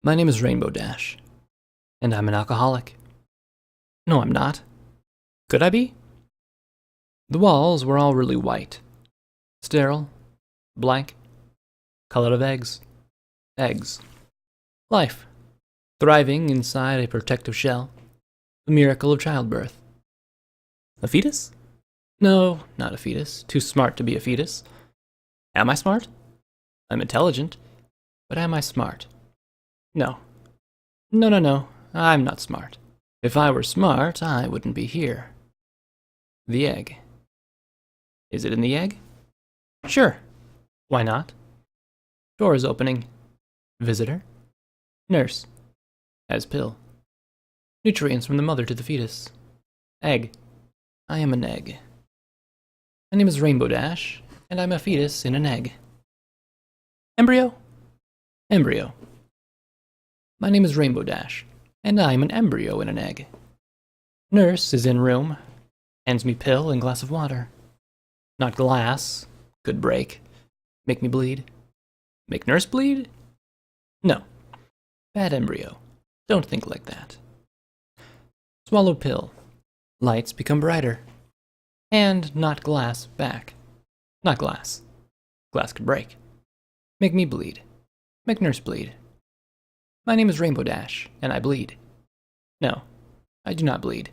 My name is Rainbow Dash, and I'm an alcoholic. No, I'm not. Could I be? The walls were all really white. Sterile, blank, colored of eggs. Eggs. Life. Thriving inside a protective shell. The miracle of childbirth. A fetus? No, not a fetus. Too smart to be a fetus. Am I smart? I'm intelligent. But am I smart? No. No. I'm not smart. If I were smart, I wouldn't be here. The egg. Is it in the egg? Sure. Why not? Door is opening. Visitor. Nurse. Has pill. Nutrients from the mother to the fetus. Egg. I am an egg. My name is Rainbow Dash, and I'm a fetus in an egg. Embryo? Embryo. My name is Rainbow Dash, and I'm an embryo in an egg. Nurse is in room, hands me pill and glass of water. Not glass, could break, make me bleed. Make nurse bleed? No. Bad embryo. Don't think like that. Swallow pill. Lights become brighter. Hand not glass back. Not glass. Glass could break. Make me bleed. Make nurse bleed. My name is Rainbow Dash, and I bleed. No, I do not bleed.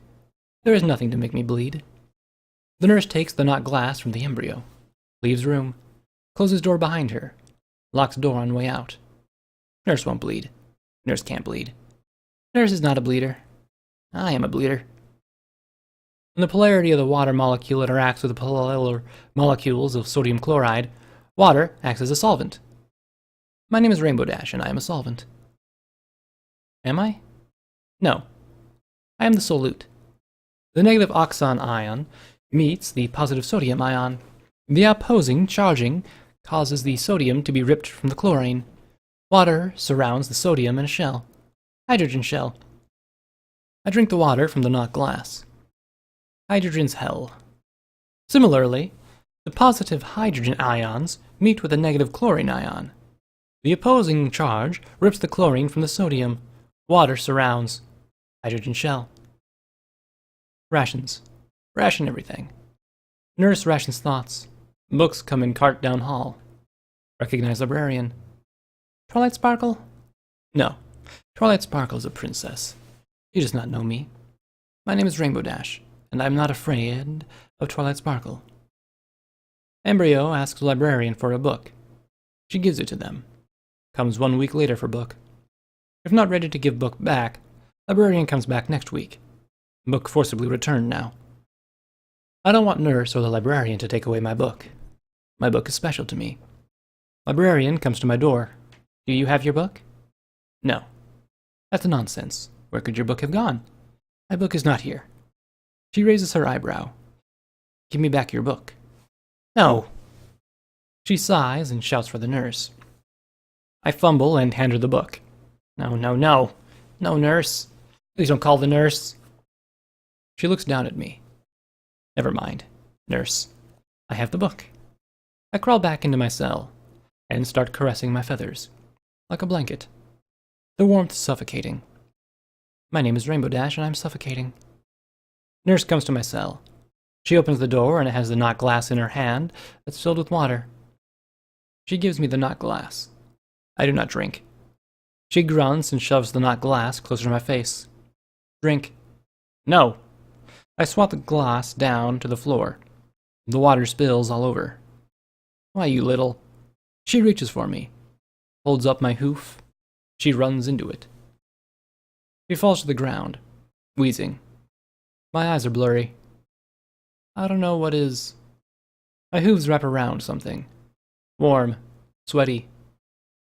There is nothing to make me bleed. The nurse takes the not glass from the embryo, leaves room, closes door behind her, locks door on way out. Nurse won't bleed. Nurse can't bleed. Nurse is not a bleeder. I am a bleeder. When the polarity of the water molecule interacts with the polar molecules of sodium chloride, water acts as a solvent. My name is Rainbow Dash, and I am a solvent. Am I? No. I am the solute. The negative oxon ion meets the positive sodium ion. The opposing charging causes the sodium to be ripped from the chlorine. Water surrounds the sodium in a shell. Hydrogen shell. I drink the water from the not glass. Hydrogen's hell. Similarly, the positive hydrogen ions meet with the negative chlorine ion. The opposing charge rips the chlorine from the sodium. Water surrounds. Hydrogen shell. Rations. Ration everything. Nurse rations thoughts. Books come in cart down hall. Recognize librarian. Twilight Sparkle? No. Twilight Sparkle is a princess. She does not know me. My name is Rainbow Dash, and I am not afraid of Twilight Sparkle. Embryo asks the librarian for a book. She gives it to them. Comes 1 week later for book. If not ready to give book back, librarian comes back next week. Book forcibly returned now. I don't want nurse or the librarian to take away my book. My book is special to me. Librarian comes to my door. Do you have your book? No. That's nonsense. Where could your book have gone? My book is not here. She raises her eyebrow. Give me back your book. No. She sighs and shouts for the nurse. I fumble and hand her the book. No. No, nurse. Please don't call the nurse. She looks down at me. Never mind, nurse. I have the book. I crawl back into my cell and start caressing my feathers, like a blanket. The warmth suffocating. My name is Rainbow Dash, and I'm suffocating. Nurse comes to my cell. She opens the door, and it has the not glass in her hand that's filled with water. She gives me the not glass. I do not drink. She grunts and shoves the not glass closer to my face. Drink. No. I swat the glass down to the floor. The water spills all over. Why, you little... She reaches for me. Holds up my hoof. She runs into it. She falls to the ground, wheezing. My eyes are blurry. I don't know what is... My hooves wrap around something. Warm, sweaty,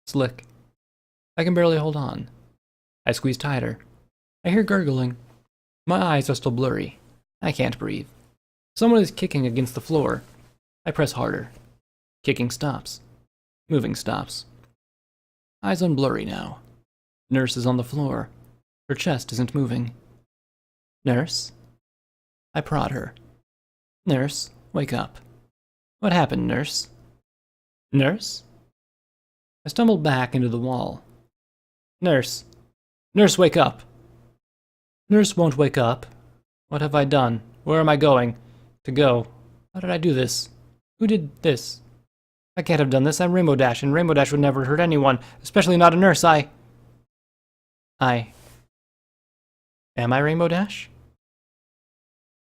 slick. I can barely hold on. I squeeze tighter. I hear gurgling. My eyes are still blurry. I can't breathe. Someone is kicking against the floor. I press harder. Kicking stops. Moving stops. Eyes unblurry now. Nurse is on the floor. Her chest isn't moving. Nurse? I prod her. Nurse, wake up. What happened, nurse? Nurse? I stumbled back into the wall. Nurse. Nurse, wake up. Nurse won't wake up. What have I done? Where am I going? To go. How did I do this? Who did this? I can't have done this. I'm Rainbow Dash, and Rainbow Dash would never hurt anyone, especially not a nurse. Am I Rainbow Dash?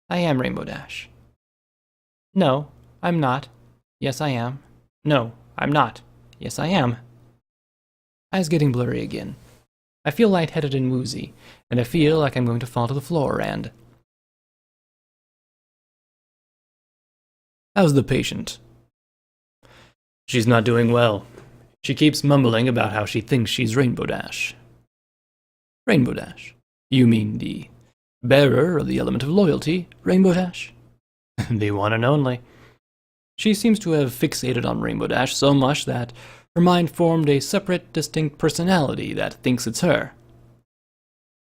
I am Rainbow Dash. No, I'm not. Yes, I am. No, I'm not. Yes, I am. Eyes getting blurry again. I feel lightheaded and woozy, and I feel like I'm going to fall to the floor and... How's the patient? She's not doing well. She keeps mumbling about how she thinks she's Rainbow Dash. Rainbow Dash? You mean the bearer of the element of loyalty, Rainbow Dash? The one and only. She seems to have fixated on Rainbow Dash so much that her mind formed a separate, distinct personality that thinks it's her.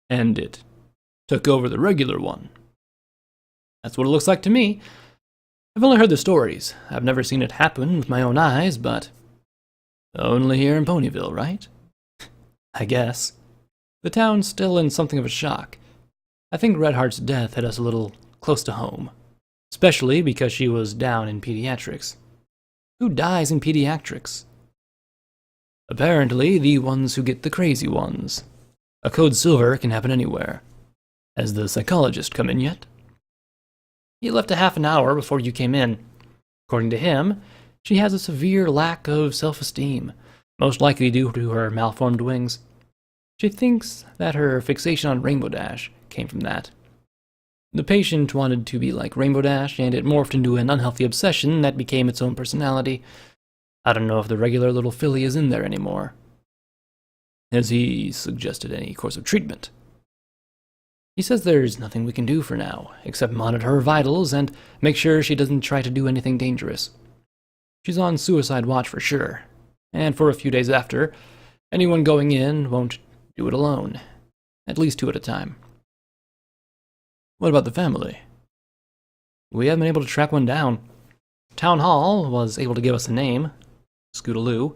And it took over the regular one. That's what it looks like to me. I've only heard the stories. I've never seen it happen with my own eyes, but... Only here in Ponyville, right? I guess. The town's still in something of a shock. I think Redheart's death hit us a little close to home. Especially because she was down in pediatrics. Who dies in pediatrics? Apparently, the ones who get the crazy ones. A code silver can happen anywhere. Has the psychologist come in yet? He left a half an hour before you came in. According to him, she has a severe lack of self-esteem, most likely due to her malformed wings. She thinks that her fixation on Rainbow Dash came from that. The patient wanted to be like Rainbow Dash, and it morphed into an unhealthy obsession that became its own personality. I don't know if the regular little filly is in there anymore. Has he suggested any course of treatment? He says there's nothing we can do for now, except monitor her vitals and make sure she doesn't try to do anything dangerous. She's on suicide watch for sure, and for a few days after, anyone going in won't do it alone, at least 2 at a time. What about the family? We haven't been able to track one down. Town Hall was able to give us a name, Scootaloo,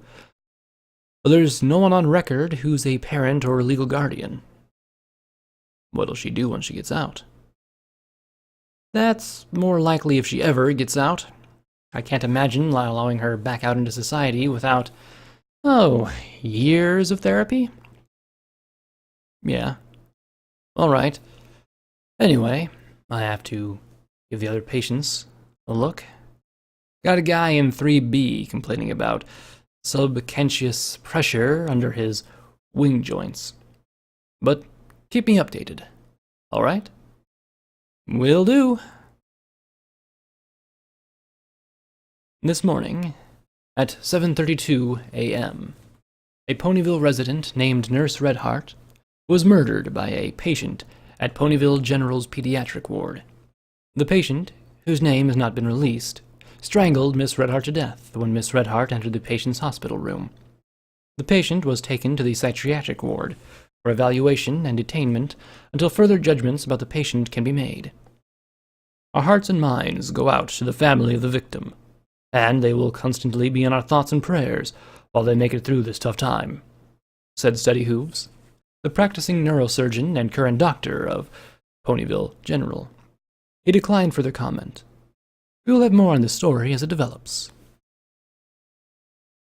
but there's no one on record who's a parent or legal guardian. What'll she do when she gets out? That's more likely if she ever gets out. I can't imagine allowing her back out into society without, years of therapy? Yeah. All right. Anyway, I have to give the other patients a look. Got a guy in 3B complaining about subconscious pressure under his wing joints. But keep me updated. All right? Will do. This morning, at 7:32 a.m., a Ponyville resident named Nurse Redheart was murdered by a patient at Ponyville General's pediatric ward. The patient, whose name has not been released, strangled Miss Redheart to death when Miss Redheart entered the patient's hospital room. The patient was taken to the psychiatric ward for evaluation and detainment until further judgments about the patient can be made. Our hearts and minds go out to the family of the victim, and they will constantly be in our thoughts and prayers while they make it through this tough time, said Steady Hooves, the practicing neurosurgeon and current doctor of Ponyville General. He declined further comment. We will have more on this story as it develops.